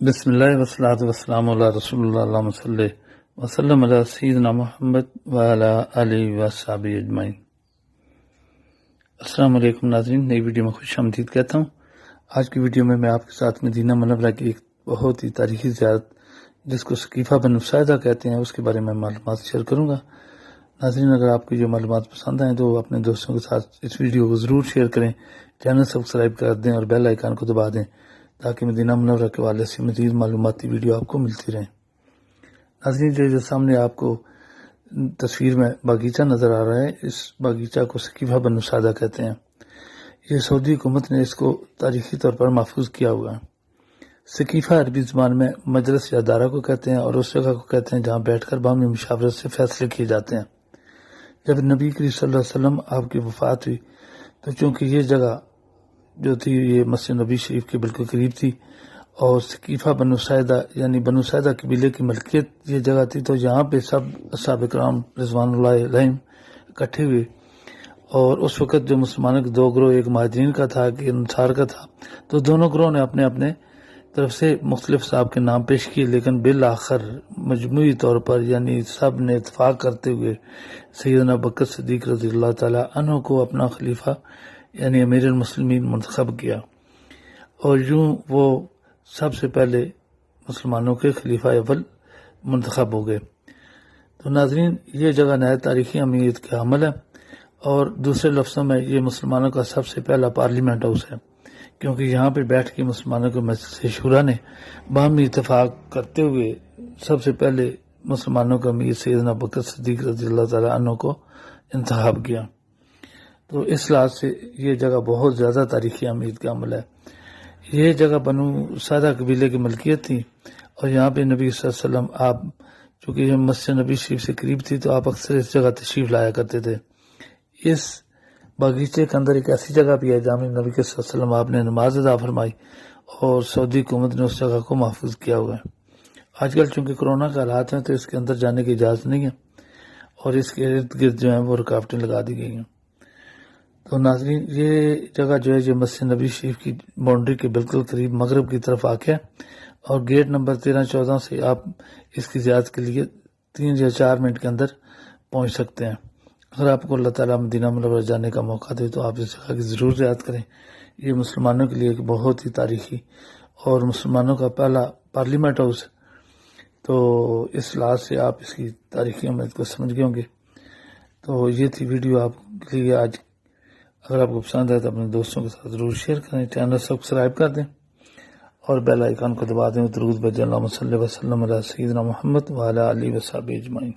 بسم اللہ والصلاۃ والسلام علی رسول اللہ اللہم صلی وسلم علی سیدنا محمد وعلی آلہ وصحبہ اجمعین۔ السلام علیکم ناظرین، نئی ویڈیو میں خوش آمدید کہتا ہوں۔ آج کی ویڈیو میں آپ کے ساتھ مدینہ منورہ کی ایک بہت ہی تاریخی زیارت جس کو ثقیفہ بنو ساعدہ کہتے ہیں اس کے بارے میں معلومات شیئر کروں گا۔ ناظرین، اگر آپ کو یہ معلومات پسند آئیں تو اپنے دوستوں کے ساتھ اس ویڈیو کو ضرور شیئر کریں، چینل سبسکرائب کر دیں اور بیل آئیکن کو دبا دیں تاکہ مدینہ منورہ کے حوالے سے مزید معلوماتی ویڈیو آپ کو ملتی رہیں۔ ناظرین، جو سامنے آپ کو تصویر میں باغیچہ نظر آ رہا ہے، اس باغیچہ کو ثقیفہ بنو ساعدہ کہتے ہیں۔ یہ سعودی حکومت نے اس کو تاریخی طور پر محفوظ کیا ہوا ہے۔ ثقیفہ عربی زبان میں مجلس یا ادارہ کو کہتے ہیں اور اس جگہ کو کہتے ہیں جہاں بیٹھ کر باہمی مشاورت سے فیصلے کیے جاتے ہیں۔ جب نبی کریم صلی اللہ علیہ وسلم آپ کی وفات ہوئی تو چونکہ یہ جگہ جو تھی یہ مسجد نبی شریف کے بالکل قریب تھی اور ثقیفہ بنو ساعدہ یعنی بنو ساعدہ قبیلے کی ملکیت یہ جگہ تھی، تو یہاں پہ سب اصحاب کرام رضوان اللہ علیہم اکٹھے ہوئے۔ اور اس وقت جو مسلمانوں کے دو گروہ، ایک مہاجرین کا تھا کہ انصار کا تھا، تو دونوں گروہ نے اپنے اپنے طرف سے مختلف صاحب کے نام پیش کیے، لیکن بالآخر مجموعی طور پر یعنی سب نے اتفاق کرتے ہوئے سیدنا ابوبکر صدیق رضی اللہ تعالی عنہ کو اپنا خلیفہ یعنی امیر المسلمین منتخب کیا، اور یوں وہ سب سے پہلے مسلمانوں کے خلیفہ اول منتخب ہو گئے۔ تو ناظرین، یہ جگہ نہایت تاریخی اہمیت کا حامل ہے، اور دوسرے لفظوں میں یہ مسلمانوں کا سب سے پہلا پارلیمنٹ ہاؤس ہے، کیونکہ یہاں پہ بیٹھ کے مسلمانوں کے مجلس شورا نے باہمی اتفاق کرتے ہوئے سب سے پہلے مسلمانوں کا امیر سیدنا ابوبکر صدیق رضی اللہ تعالیٰ عنہ کو انتخاب کیا۔ تو اس لحاظ سے یہ جگہ بہت زیادہ تاریخی اہمیت کا عمل ہے۔ یہ جگہ بنو ساعدہ قبیلے کی ملکیت تھی، اور یہاں پہ نبی صلی اللہ علیہ وسلم آپ چونکہ یہ مسجد نبی شریف سے قریب تھی تو آپ اکثر اس جگہ تشریف لایا کرتے تھے۔ اس باغیچے کے اندر ایک ایسی جگہ بھی ہے جہاں نبی صلی اللہ علیہ وسلم آپ نے نماز ادا فرمائی، اور سعودی حکومت نے اس جگہ کو محفوظ کیا ہوا ہے۔ آج کل چونکہ کرونا کا حالات ہیں تو اس کے اندر جانے کی اجازت نہیں ہے، اور اس کے ارد گرد جو ہیں وہ رکاوٹیں لگا دی گئی ہیں۔ تو ناظرین، یہ جگہ جو ہے یہ مسجد نبی شریف کی باؤنڈری کے بالکل قریب مغرب کی طرف واقع ہے، اور گیٹ نمبر 13-14 سے آپ اس کی زیارت کے لیے 3 یا 4 منٹ کے اندر پہنچ سکتے ہیں۔ اگر آپ کو اللہ تعالیٰ مدینہ منورہ جانے کا موقع دے تو آپ اس جگہ کی ضرور زیارت کریں۔ یہ مسلمانوں کے لیے ایک بہت ہی تاریخی اور مسلمانوں کا پہلا پارلیمنٹ ہاؤس ہے، تو اس لحاظ سے آپ اس کی تاریخی اہمیت کو سمجھ گئے ہوں گے۔ تو یہ تھی ویڈیو آپ کے لیے آج۔ اگر آپ کو پسند ہے تو اپنے دوستوں کے ساتھ ضرور شیئر کریں، چینل سبسکرائب کر دیں اور بیل آئیکن کو دبا دیں۔ درود بھیجیں، اللہم صلی وسلم علی سیدنا محمد وعلی آلہ وصحبہ اجمعین۔